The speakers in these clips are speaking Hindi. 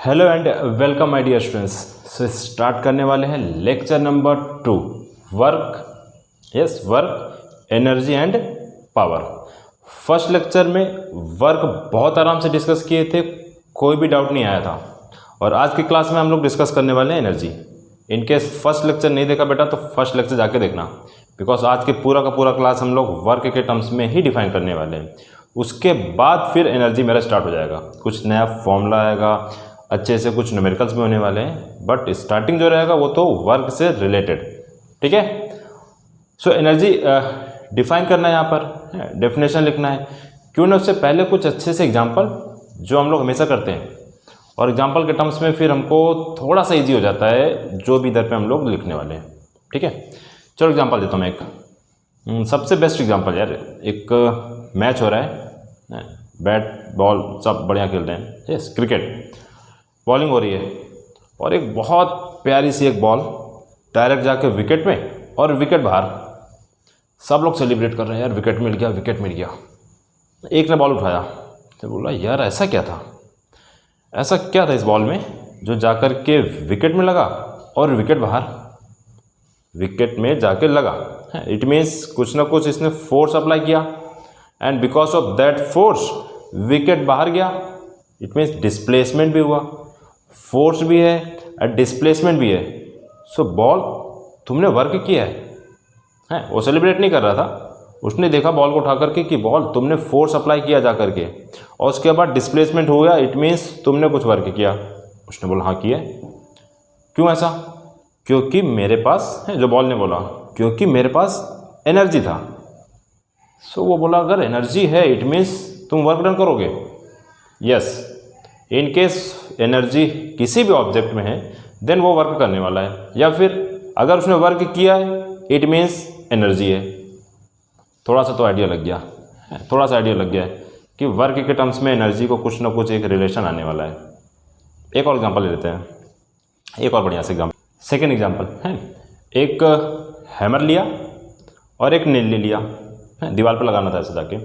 Hello and welcome my dear students. So start करने वाले हैं lecture number 2 work energy and power. First lecture में वर्क बहुत आराम से डिस्कस किए थे, कोई भी डाउट नहीं आया था। और आज की क्लास में हम लोग डिस्कस करने वाले हैं एनर्जी। इनकेस फर्स्ट लेक्चर नहीं देखा बेटा तो फर्स्ट लेक्चर जाके देखना, बिकॉज आज के पूरा का पूरा क्लास हम लोग वर्क के टर्म्स में ही डिफाइन करने वाले हैं। उसके बाद फिर एनर्जी मेरा स्टार्ट हो जाएगा, कुछ नया फॉर्मूला आएगा, अच्छे से कुछ न्यूमेरिकल्स भी होने वाले हैं, बट स्टार्टिंग जो रहेगा वो तो वर्क से रिलेटेड। ठीक है। सो एनर्जी डिफाइन करना है, यहाँ पर डेफिनेशन लिखना है। क्यों ना उससे पहले कुछ अच्छे से एग्जांपल जो हम लोग हमेशा करते हैं, और एग्जांपल के टर्म्स में फिर हमको थोड़ा सा इजी हो जाता है जो भी इधर पे हम लोग लिखने वाले हैं। ठीक है, चलो एग्जांपल देता हूँ मैं एक सबसे बेस्ट एग्जांपल। यार एक मैच हो रहा है, बैट बॉल सब बढ़िया खेल रहे हैं, यस क्रिकेट, बॉलिंग हो रही है और एक बहुत प्यारी सी एक बॉल डायरेक्ट जाके विकेट में और विकेट बाहर। सब लोग सेलिब्रेट कर रहे हैं, यार विकेट मिल गया, विकेट मिल गया। एक ने बॉल उठाया तो बोला यार ऐसा क्या था, ऐसा क्या था इस बॉल में जो जाकर के विकेट में लगा और विकेट बाहर, विकेट में जाके लगा। इट मीन्स कुछ ना कुछ इसने फोर्स अप्लाई किया and because of that force wicket बाहर गया। इट मीन्स डिस्प्लेसमेंट भी हुआ, फोर्स भी है और डिस्प्लेसमेंट भी है। सो बॉल तुमने वर्क किया है, वो सेलिब्रेट नहीं कर रहा था, उसने देखा बॉल को उठा करके कि बॉल तुमने फोर्स अप्लाई किया जा करके और उसके बाद डिस्प्लेसमेंट हो गया। इट मीन्स तुमने कुछ वर्क किया। उसने बोला हाँ किया। क्यों ऐसा? क्योंकि मेरे पास है, जो बॉल ने बोला क्योंकि मेरे पास एनर्जी था। सो वो बोला अगर एनर्जी है इट मीन्स तुम वर्क डन करोगे। यस, इन केस एनर्जी किसी भी ऑब्जेक्ट में है देन वो वर्क करने वाला है, या फिर अगर उसने वर्क किया है इट मीन्स एनर्जी है। थोड़ा सा तो आइडिया लग गया, थोड़ा सा आइडिया लग गया है कि वर्क के टर्म्स में एनर्जी को कुछ ना कुछ एक रिलेशन आने वाला है। एक और एग्जांपल ले लेते हैं, एक और बढ़िया से एग्जांपल। सेकेंड एग्जांपल है, एक हैमर लिया और एक नेल ले लिया, दीवार पर लगाना था ऐसे जाके।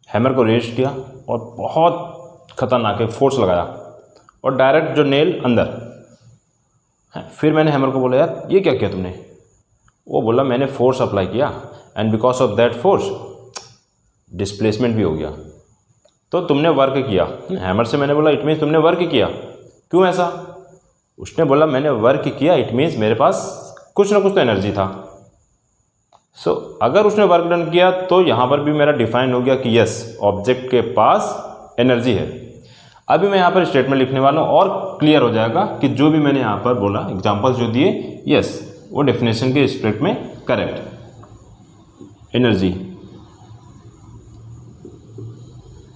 हैमर को रेस्ट किया और बहुत खतरनाक है फोर्स लगाया और डायरेक्ट जो नेल अंदर। फिर मैंने हैमर को बोला यार ये क्या किया तुमने? वो बोला मैंने फोर्स अप्लाई किया and because of that force displacement भी हो गया। तो तुमने वर्क किया। हैमर से मैंने बोला इट मीन्स तुमने वर्क किया। क्यों ऐसा? उसने बोला मैंने वर्क किया, इट मीन्स मेरे पास कुछ ना कुछ तो एनर्जी था। सो अगर उसने वर्क डन किया तो यहाँ पर भी मेरा डिफाइन हो गया कि यस ऑब्जेक्ट के पास एनर्जी है। अभी मैं यहाँ पर स्टेटमेंट लिखने वाला हूँ और क्लियर हो जाएगा कि जो भी मैंने यहाँ पर बोला, एग्जांपल्स जो दिए, यस वो डेफिनेशन के स्पिरिट में correct. Energy,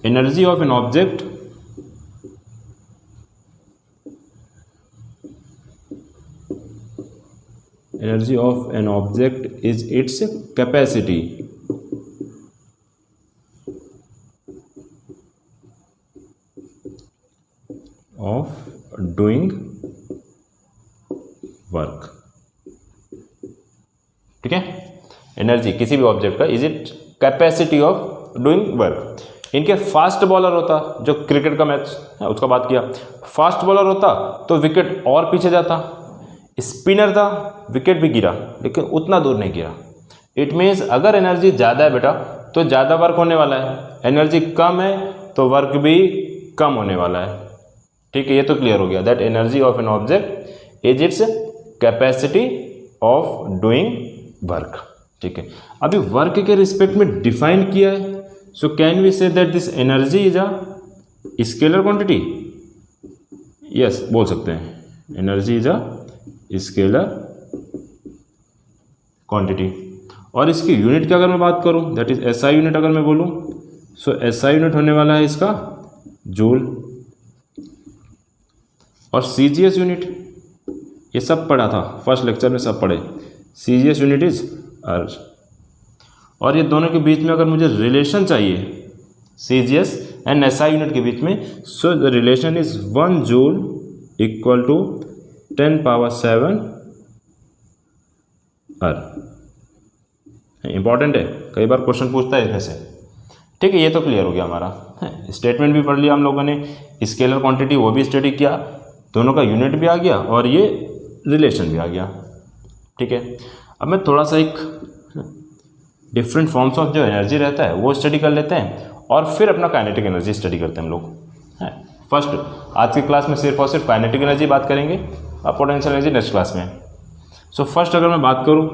energy of an object energy of an object is its capacity of doing work. ठीक है, एनर्जी किसी भी ऑब्जेक्ट का is it capacity of doing work. इनके फास्ट बॉलर होता, जो क्रिकेट का मैच है उसका बात किया, फास्ट बॉलर होता तो विकेट और पीछे जाता। स्पिनर था, विकेट भी गिरा लेकिन उतना दूर नहीं गिरा। इट मीन्स अगर एनर्जी ज़्यादा है बेटा तो ज़्यादा वर्क होने वाला है, एनर्जी कम है तो वर्क भी कम होने वाला है। ठीक है, ये तो क्लियर हो गया that energy of an object is its capacity of doing work. ठीक है, अभी वर्क के रिस्पेक्ट में डिफाइन किया है। So can we say that this energy is a scalar quantity? Yes बोल सकते हैं, energy is a scalar quantity. और इसकी यूनिट की अगर मैं बात करूं दैट इज एसआई यूनिट अगर मैं बोलूं, सो एसआई यूनिट होने वाला है इसका जूल। और सीजीएस यूनिट ये सब पढ़ा था फर्स्ट लेक्चर में, सब पढ़े। सीजीएस यूनिट इज अर्ज। और ये दोनों के बीच में अगर मुझे रिलेशन चाहिए सीजीएस एंड एसआई यूनिट के बीच में, so the relation is 1 joule equal to 10⁻⁷ erg. Important है, कई बार क्वेश्चन पूछता है इसमें से। ठीक है, ये तो क्लियर हो गया हमारा। स्टेटमेंट भी पढ़ लिया हम लोगों ने, स्केलर क्वांटिटी वो भी स्टडी किया, दोनों का यूनिट भी आ गया और ये रिलेशन भी आ गया। ठीक है, अब मैं थोड़ा सा एक डिफरेंट फॉर्म्स ऑफ जो एनर्जी रहता है वो स्टडी कर लेते हैं और फिर अपना काइनेटिक एनर्जी स्टडी करते हैं हम लोग। फर्स्ट आज की क्लास में सिर्फ और सिर्फ काइनेटिक एनर्जी बात करेंगे और पोटेंशियल एनर्जी नेक्स्ट क्लास में। सो फर्स्ट अगर मैं बात करूँ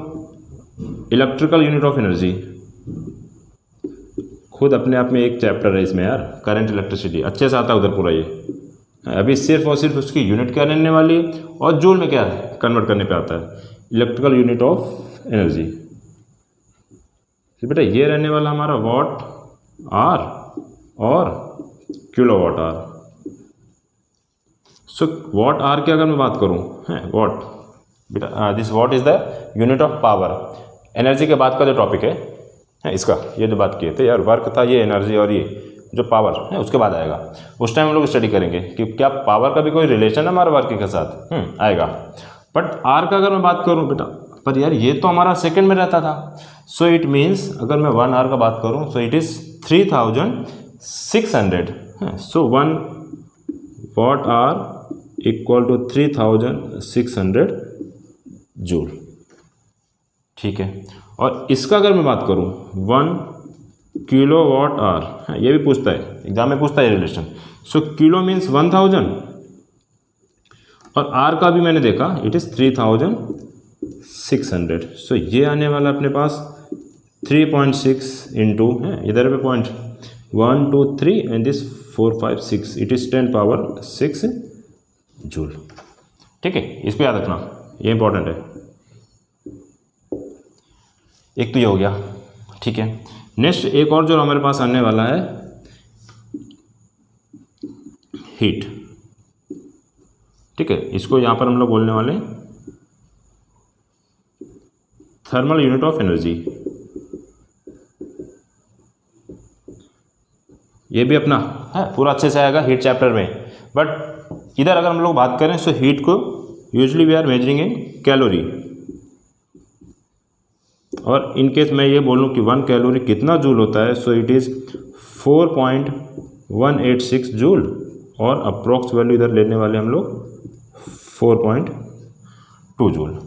इलेक्ट्रिकल यूनिट ऑफ एनर्जी, खुद अपने आप में एक चैप्टर है इसमें यार, करंट इलेक्ट्रिसिटी अच्छे से आता है उधर पूरा ये। अभी सिर्फ और सिर्फ उसकी यूनिट क्या रहने वाली है और जूल में क्या कन्वर्ट करने पे आता है, इलेक्ट्रिकल यूनिट ऑफ एनर्जी। बेटा ये रहने वाला हमारा वॉट आर और किलोवाट आर। सो वॉट आर की अगर मैं बात करूँ है वॉट, बेटा this watt is the unit of power. Energy के बाद का जो टॉपिक है इसका, ये जो बात किए थे यार, वर्क था ये, एनर्जी और ये जो पावर है उसके बाद आएगा। उस टाइम हम लोग स्टडी करेंगे कि क्या पावर का भी कोई रिलेशन है हमारे वर्क के साथ, आएगा। बट आर का अगर मैं बात करूँ बेटा, पर यार ये तो हमारा सेकंड में रहता था। सो इट मीन्स अगर मैं 1 आवर का बात करूँ so it is 3600। So 1 watt hour equal to 3600 joule. ठीक है, और इसका अगर मैं बात करूँ 1 किलो वॉट आर, ये भी पूछता है एग्जाम में, पूछता है रिलेशन। सो किलो मीन्स 1000 और आर का भी मैंने देखा इट इज़ 3600। सो ये आने वाला अपने पास 3.6 इंटू है, इधर पे point 1 2 3 and this 4 5 6, it is 10 power 6 joule. ठीक है, इसको याद रखना, ये इंपॉर्टेंट है। एक तो ये हो गया। ठीक है, नेक्स्ट एक और जो हमारे पास आने वाला है हीट। ठीक है, इसको यहाँ पर हम लोग बोलने वाले हैं थर्मल यूनिट ऑफ एनर्जी। ये भी अपना है पूरा अच्छे से आएगा हीट चैप्टर में। बट इधर अगर हम लोग बात करें सो हीट को usually we are measuring in calorie, और इन केस मैं ये बोलूँ कि 1 कैलोरी कितना जूल होता है, सो इट इज़ 4.186 जूल, और अप्रोक्स वैल्यू इधर लेने वाले हम लोग 4.2 जूल।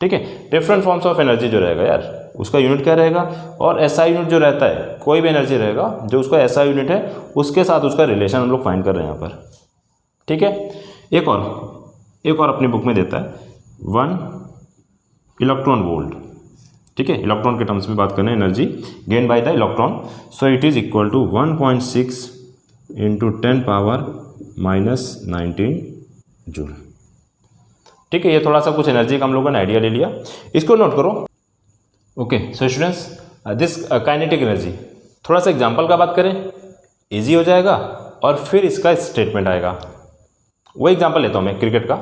ठीक है, डिफरेंट फॉर्म्स ऑफ एनर्जी जो रहेगा यार उसका यूनिट क्या रहेगा, और एसआई यूनिट जो रहता है, कोई भी एनर्जी रहेगा जो उसका एसआई यूनिट है उसके साथ उसका रिलेशन हम लोग फाइंड कर रहे हैं यहाँ पर। ठीक है, एक और अपनी बुक में देता है 1 इलेक्ट्रॉन वोल्ट। ठीक है, इलेक्ट्रॉन के टर्म्स में बात करना है, energy gain by the electron, so it is equal to 1.6 into 10 power -19 joule. ठीक है, ये थोड़ा सा कुछ एनर्जी का हम लोगों ने आइडिया ले लिया, इसको नोट करो। Okay, so students this kinetic energy, थोड़ा सा एग्जांपल का बात करें, इजी हो जाएगा और फिर इसका स्टेटमेंट आएगा। वो एग्जांपल लेता हूँ मैं क्रिकेट का।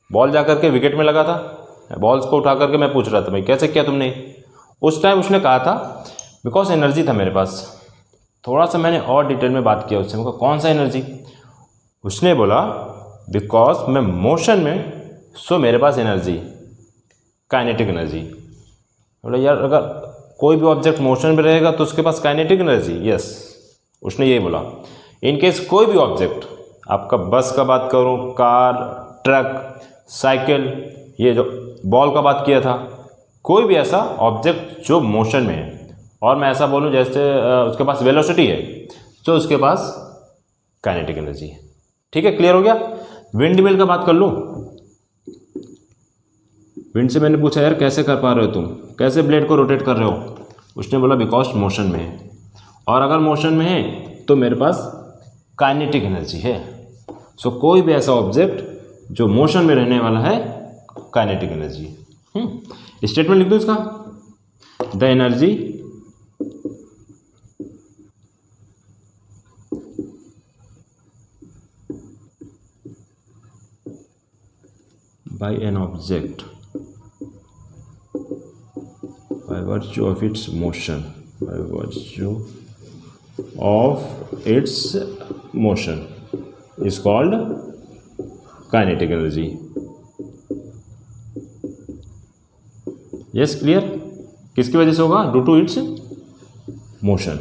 बॉल जा करके विकेट में लगा था, बॉल्स को उठा करके मैं पूछ रहा था भाई कैसे किया तुमने। उस टाइम उसने कहा था बिकॉज एनर्जी था मेरे पास। थोड़ा सा मैंने और डिटेल में बात किया उससे, कौन सा एनर्जी, उसने बोला बिकॉज मैं मोशन में, सो मेरे पास एनर्जी, काइनेटिक एनर्जी। बोला यार अगर कोई भी ऑब्जेक्ट मोशन में रहेगा तो उसके पास काइनेटिक एनर्जी, यस उसने यही बोला। इन केस कोई भी ऑब्जेक्ट, आपका बस का बात करूँ, कार, ट्रक, साइकिल, ये जो बॉल का बात किया था, कोई भी ऐसा ऑब्जेक्ट जो मोशन में है, और मैं ऐसा बोलूँ जैसे उसके पास वेलोसिटी है, तो उसके पास काइनेटिक एनर्जी है। ठीक है, क्लियर हो गया। विंड मिल का बात कर लूँ, विंड से मैंने पूछा यार कैसे कर पा रहे हो तुम, कैसे ब्लेड को रोटेट कर रहे हो, उसने बोला बिकॉज मोशन में है, और अगर मोशन में है तो मेरे पास काइनेटिक एनर्जी है। सो कोई भी ऐसा ऑब्जेक्ट जो मोशन में रहने वाला है, काइनेटिक एनर्जी। स्टेटमेंट लिख दो इसका, the energy by an object by virtue of its motion, by virtue of its motion is called kinetic energy. yes, clear। किसकी वजह से होगा, ड्यू टू इट्स मोशन।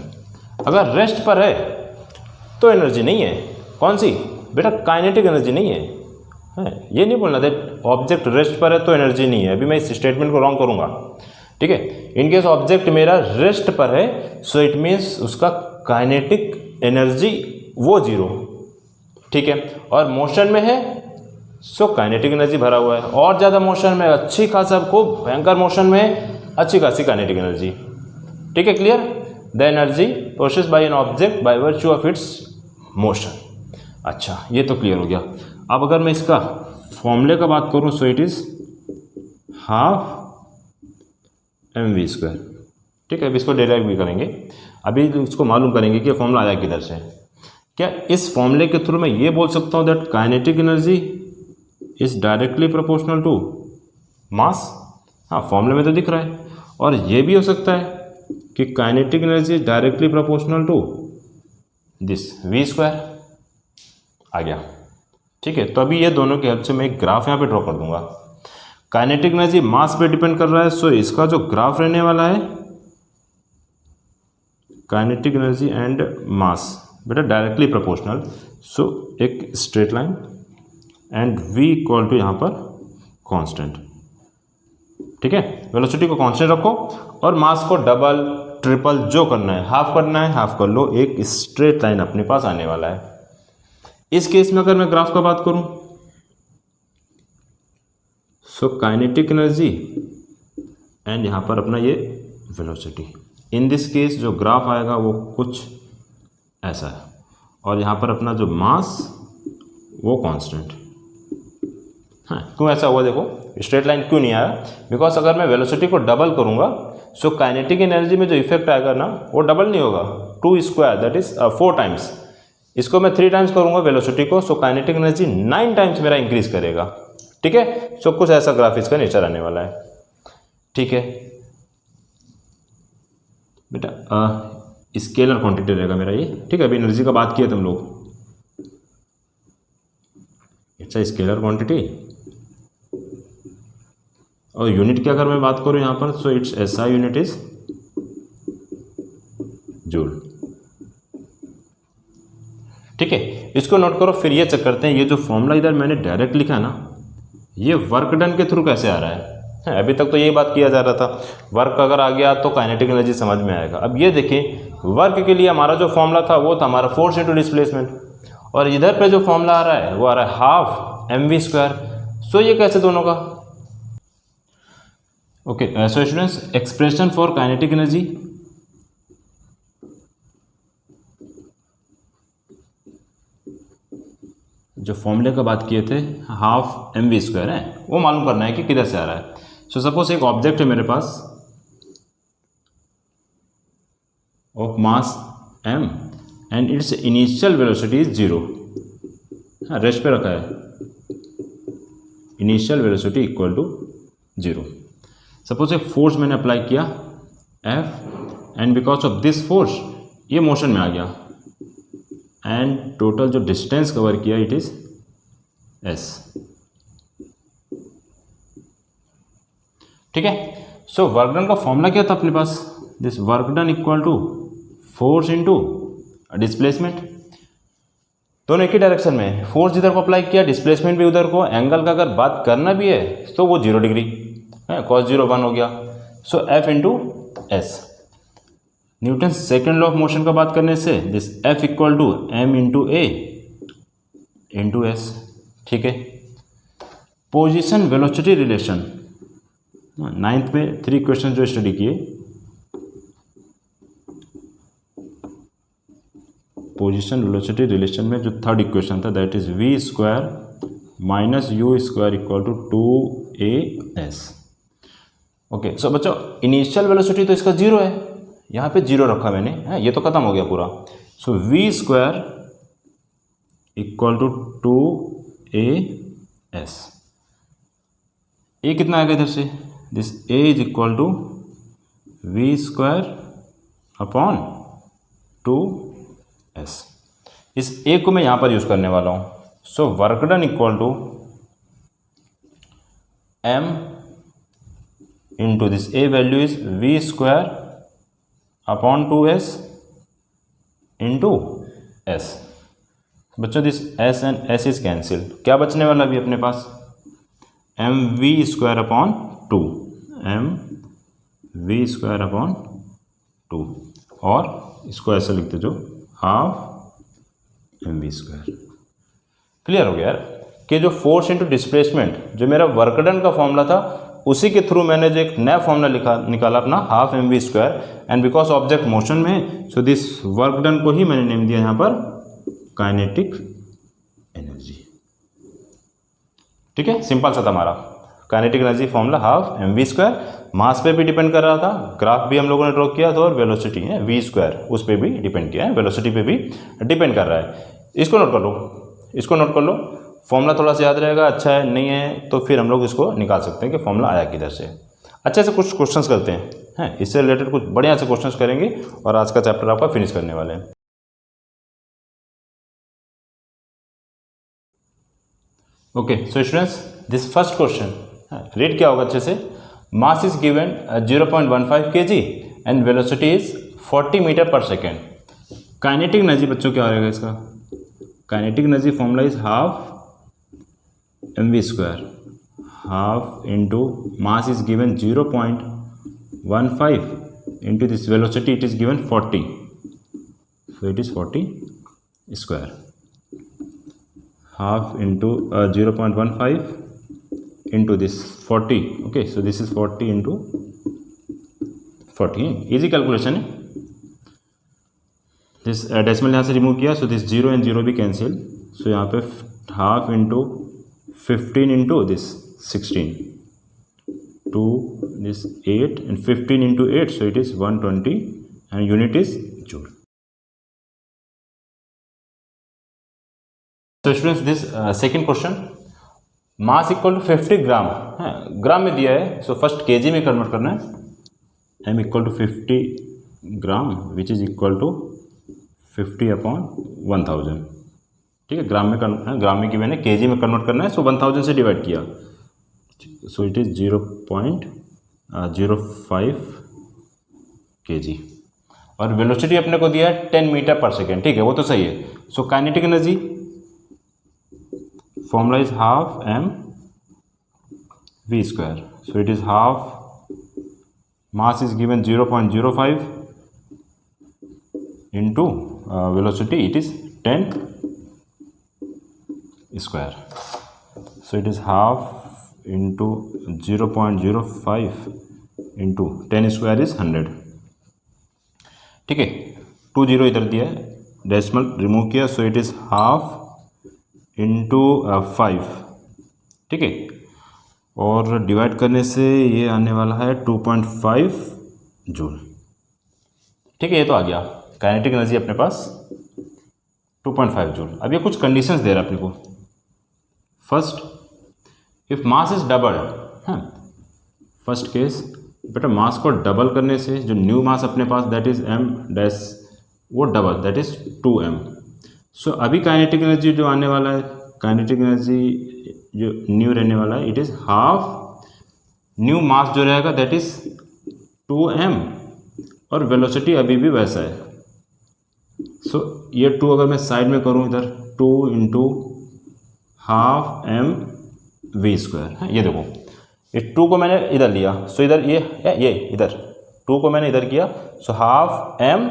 अगर रेस्ट पर है तो एनर्जी नहीं है, कौन सी, बेटा काइनेटिक एनर्जी नहीं है, ये नहीं बोलना दैट ऑब्जेक्ट रेस्ट पर है तो एनर्जी नहीं है, अभी मैं इस स्टेटमेंट को रॉन्ग करूँगा, ठीक है। इन केस ऑब्जेक्ट मेरा रेस्ट पर है सो इट मीन्स उसका काइनेटिक एनर्जी वो 0, ठीक है। और मोशन में है सो काइनेटिक एनर्जी भरा हुआ है, और ज़्यादा मोशन में अच्छी खासा खूब भयंकर मोशन में है अच्छी खासी काइनेटिक एनर्जी, ठीक है। Clear? The energy process by an object by virtue of its motion. अच्छा, ये तो क्लियर हो गया। अब अगर मैं इसका फॉर्मूले का बात करूँ so it is half mv², ठीक है। अब इसको डेराइव भी करेंगे, अभी इसको मालूम करेंगे कि फॉर्मूला आया किधर से। क्या इस फॉर्मूले के थ्रू मैं ये बोल सकता हूँ that kinetic energy is directly proportional to mass? हाँ, फॉर्मूले में तो दिख रहा है। और ये भी हो सकता है कि kinetic energy is directly proportional to this v²। आ गया, ठीक है। तो अभी ये दोनों की हेल्प से मैं एक ग्राफ यहाँ पे ड्रॉ कर दूंगा। काइनेटिक एनर्जी मास पे डिपेंड कर रहा है सो इसका जो ग्राफ रहने वाला है काइनेटिक एनर्जी एंड मास बेटा डायरेक्टली प्रोपोर्शनल, सो एक straight line and v equal to यहाँ पर कांस्टेंट, ठीक है। वेलोसिटी को कांस्टेंट रखो और मास को डबल ट्रिपल जो करना है, हाफ करना है हाफ कर लो, एक स्ट्रेट लाइन अपने पास आने वाला है। इस केस में अगर मैं ग्राफ का बात करूं सो काइनेटिक एनर्जी एंड यहाँ पर अपना ये वेलोसिटी, इन दिस केस जो ग्राफ आएगा वो कुछ ऐसा है, और यहाँ पर अपना जो मास वो कांस्टेंट। हाँ, क्यों ऐसा हुआ देखो, स्ट्रेट लाइन क्यों नहीं आया? बिकॉज अगर मैं वेलोसिटी को डबल करूँगा सो काइनेटिक एनर्जी में जो इफेक्ट आएगा ना वो डबल नहीं होगा, 2² दैट इज 4 टाइम्स। इसको मैं 3 टाइम्स करूँगा वेलोसिटी को, सो काइनेटिक एनर्जी 9 टाइम्स मेरा इंक्रीज करेगा, ठीक है। सो कुछ ऐसा ग्राफ इसका नेचर आने वाला है, ठीक है बेटा। स्केलर क्वांटिटी रहेगा मेरा ये, ठीक है। अभी एनर्जी का बात किया तुम लोग, अच्छा स्केलर क्वांटिटी और यूनिट की अगर मैं बात करूं यहाँ पर so it's SI unit is joule, ठीक है। इसको नोट करो। फिर ये चेक करते हैं ये जो फॉर्मूला इधर मैंने डायरेक्ट लिखा ना ये वर्क डन के थ्रू कैसे आ रहा है। अभी तक तो यही बात किया जा रहा था, वर्क अगर आ गया तो काइनेटिक एनर्जी समझ में आएगा। अब ये देखिए वर्क के लिए हमारा जो फॉर्मूला था वो था हमारा फोर्स इंटू डिस्प्लेसमेंट, और इधर पे जो फॉर्मूला आ रहा है वो आ रहा है हाफ mv²। सो ये कैसे दोनों का? Okay, so students expression for kinetic energy, जो फॉर्मूले का बात किए थे हाफ mv² है वो मालूम करना है कि किधर से आ रहा है। सो सपोज एक ऑब्जेक्ट है मेरे पास of mass m and it's initial velocity is 0, हाँ रेस्ट पे रखा है, initial velocity equal to 0। Suppose एक फोर्स मैंने अप्लाई किया F and because of this force ये मोशन में आ गया एंड टोटल जो डिस्टेंस कवर किया इट इज s, ठीक है। सो वर्क डन का फॉर्मूला क्या था अपने पास, this work done equal to force into displacement, दोनों एक ही डायरेक्शन में है। फोर्स जिधर को अप्लाई किया डिस्प्लेसमेंट भी उधर को, एंगल का अगर बात करना भी है तो वो 0 डिग्री है, cos 0 1 हो गया। So F into s, Newton second law of motion का बात करने से this F equal to m into a into s, ठीक है। पोजिशन वेलोसिटी रिलेशन 9th में 3 क्वेश्चन जो स्टडी किए, पोजिशन वेलोसिटी रिलेशन में जो 3rd इक्वेशन था that is v² minus u² equal to 2as। Okay, so बच्चों इनिशियल वेलोसिटी तो इसका 0 है, यहाँ पे 0 रखा मैंने, है ये तो खत्म हो गया पूरा। सो v² इक्वल टू 2as, ए कितना आएगा इधर से, this a is equal to v² upon 2s। इस a को मैं यहाँ पर यूज़ करने वाला हूँ। So work done equal to m into this a value is v² upon 2s into s। बच्चों this S and S is cancel, क्या बचने वाला अभी अपने पास M we square upon 2, M we square upon 2, और इसको ऐसे लिखते जो half M we square. Clear हो गया यार कि जो फोर्स इंटू डिस्प्लेसमेंट जो मेरा वर्क डन का फॉर्मूला था उसी के थ्रू मैंने जो एक नया फॉर्मूला निकाला अपना half M we square, and because object motion में है सो दिस वर्क डन को ही मैंने नेम दिया यहाँ पर काइनेटिक एनर्जी। ठीक है, सिंपल सा था हमारा kinetic energy formula half M we square. Mass पे भी डिपेंड कर रहा था, ग्राफ भी हम लोगों ने ड्रॉ किया था, और वेलोसिटी है वी स्क्वायर उस पर भी डिपेंड किया है, वेलोसिटी पे भी डिपेंड कर रहा है। इसको नोट कर लो, इसको नोट कर लो, फॉर्मूला थोड़ा सा याद रहेगा, अच्छा है, नहीं है तो फिर हम लोग इसको निकाल सकते हैं कि फॉर्मूला आया किधर से। अच्छे से कुछ क्वेश्चंस करते हैं इससे रिलेटेड कुछ बढ़िया से क्वेश्चंस करेंगे और आज का चैप्टर आपका फिनिश करने वाले हैं। Okay so students this first question read क्या होगा अच्छे से। Mass is given 0.15 kg and velocity is 40 meter per second. Kinetic energy बच्चों क्या रहेगा इसका, kinetic energy formula is half M we square, half into mass is given 0.15 into this velocity it is given 40, so it is 40 square, half into 0.15 into this 40, okay, so this is 40 into 40, easy calculation है। this डेसिमल यहाँ से रिमूव किया, so this 0 and 0 भी कैंसिल, so यहाँ पे half into 15 into this 16 to this 8 and 15 into 8, so it is 120 and unit is joule. So students this second question, mass equal to 50 gram है, ग्राम में दिया है, so first k g convert करना है। M equal to 50 gram which is equal to 50 upon 1000। ठीक है, ग्राम में ग्राम में गिवन है, केजी में कन्वर्ट करना है, सो 1000 से डिवाइड किया, सो इट इज़ 0.05 kg, और वेलोसिटी अपने को दिया है 10 मीटर पर सेकेंड। ठीक है, वो तो सही है। So kinetic energy formula is half m v square, so it is half, mass is given 0.05 into velocity it is 10 square, so it is half into 0.05 into 10 square is 100। ठीक है, 20 इधर दिया है, डेसिमल रिमूव किया, सो इट इज हाफ इंटू 5। ठीक है, और डिवाइड करने से ये आने वाला है 2.5 जूल। ठीक है, ये तो आ गया काइनेटिक एनर्जी अपने पास 2.5 जूल। अब ये कुछ कंडीशंस दे रहा है अपने को। First, if mass is double, first case बेटा मास को डबल करने से जो न्यू मास अपने पास दैट इज m डैश, वो डबल दैट इज 2m। सो अभी काइनेटिक एनर्जी जो आने वाला है, काइनेटिक एनर्जी जो न्यू रहने वाला है, इट इज़ हाफ न्यू मास जो रहेगा दैट इज़ 2m, और वेलोसिटी अभी भी वैसा है। सो ये 2 अगर मैं साइड में करूँ इधर, 2 into half M we square है। ये देखो, इस 2 को मैंने इधर लिया, सो इधर ये इधर 2 को मैंने इधर किया, so half M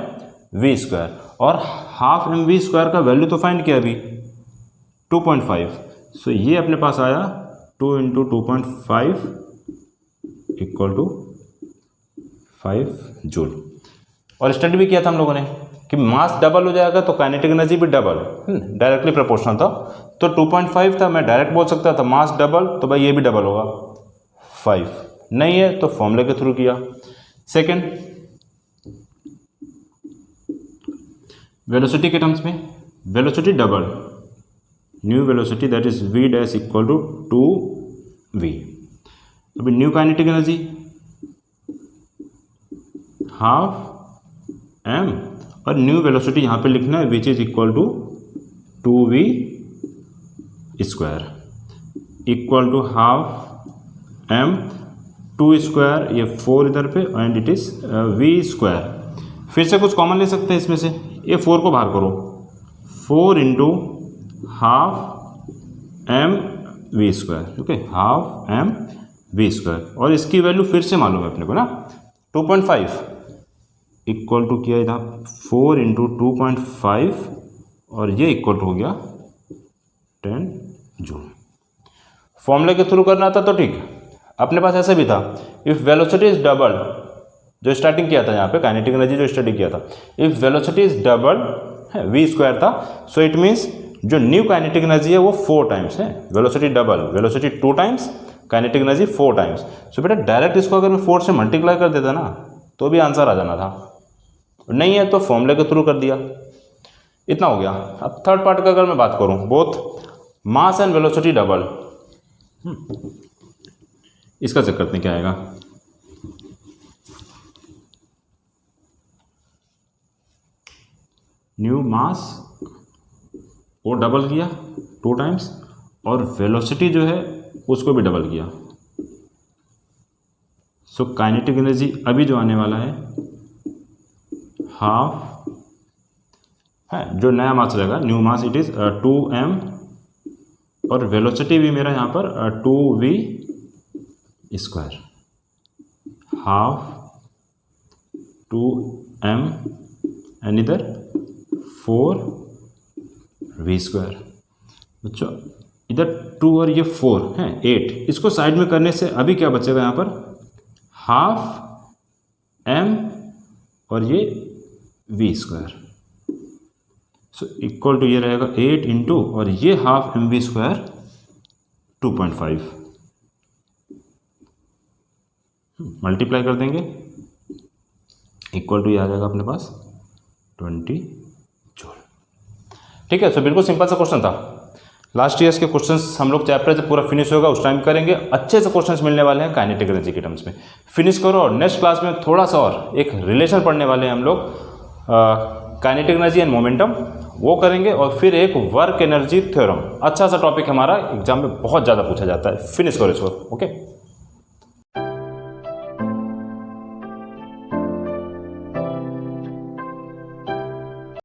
we square, और हाफ एम वी स्क्वायर का वैल्यू तो फाइंड किया अभी 2.5, सो ये अपने पास आया 2 इंटू 2.5 इक्वल टू 5 जूल। और स्टडी भी किया था हम लोगों ने कि मास डबल हो जाएगा तो काइनेटिक एनर्जी भी डबल, डायरेक्टली प्रोपोर्शनल था। तो 2.5 था, मैं डायरेक्ट बोल सकता था मास डबल, तो भाई ये भी डबल होगा 5, नहीं है तो फॉर्मूले के थ्रू किया। सेकेंड, वेलोसिटी के टर्म्स में, velocity double, new velocity that is v dash equal to 2v। अभी new kinetic energy half m, और न्यू वेलोसिटी यहाँ पे लिखना है which is equal to 2v square equal to half m, 2 square ये 4 इधर पे, and it is v square. फिर से कुछ कॉमन ले सकते हैं इसमें से, ये 4 को बाहर करो, 4 into half M we square, okay, half M we square. और इसकी वैल्यू फिर से मालूम है अपने को ना, 2.5 इक्वल टू किया था 4 इंटू 2.5 और ये इक्वल टू हो गया 10 जूल। फॉर्मूले के थ्रू करना था तो ठीक, अपने पास ऐसे भी था, इफ वेलोसिटी इज डबल, जो स्टार्टिंग किया था यहाँ पे काइनेटिक एनर्जी जो स्टडी किया था, if velocity is double V square था, सो इट मीन्स जो न्यू काइनेटिक एनर्जी है वो 4 टाइम्स है, velocity double, velocity 2 times, kinetic energy 4 times. So बेटा डायरेक्ट इसको अगर मैं 4 से मल्टीप्लाई कर देता ना तो भी आंसर आ जाना था, नहीं है तो फॉर्मूले के थ्रू कर दिया, इतना हो गया। अब थर्ड पार्ट का अगर मैं बात करूं, both mass and velocity double, इसका चेक करते हैं क्या आएगा। न्यू मास वो डबल किया 2 टाइम्स और वेलोसिटी जो है उसको भी डबल किया, सो काइनेटिक एनर्जी अभी जो आने वाला है हाफ है, जो नया मास रहेगा new mass it is 2m और वेलोसिटी भी मेरा यहाँ पर 2v square, half 2m and इधर 4v स्क्वायर। बच्चों इधर 2 और ये 4 है 8, इसको साइड में करने से अभी क्या बचेगा यहाँ पर, हाफ m और ये v square, so equal to ये रहेगा 8 इंटू और ये half M we square 2.5, multiply कर देंगे इक्वल टू ये आ जाएगा अपने पास 20 जूल। ठीक है, सो बिल्कुल सिंपल सा क्वेश्चन था। लास्ट ईयर्स के क्वेश्चंस हम लोग चैप्टर जब पूरा फिनिश होगा उस टाइम करेंगे, अच्छे से क्वेश्चंस मिलने वाले हैं काइनेटिक एनर्जी के टर्म्स में। फिनिश करो और नेक्स्ट क्लास में थोड़ा सा और एक रिलेशन पढ़ने वाले हैं हम लोग, काइनेटिक एनर्जी एंड मोमेंटम, वो करेंगे और फिर एक वर्क एनर्जी थ्योरम, अच्छा सा टॉपिक हमारा एग्जाम में बहुत ज़्यादा पूछा जाता है। फिनिश करो इसको, ओके।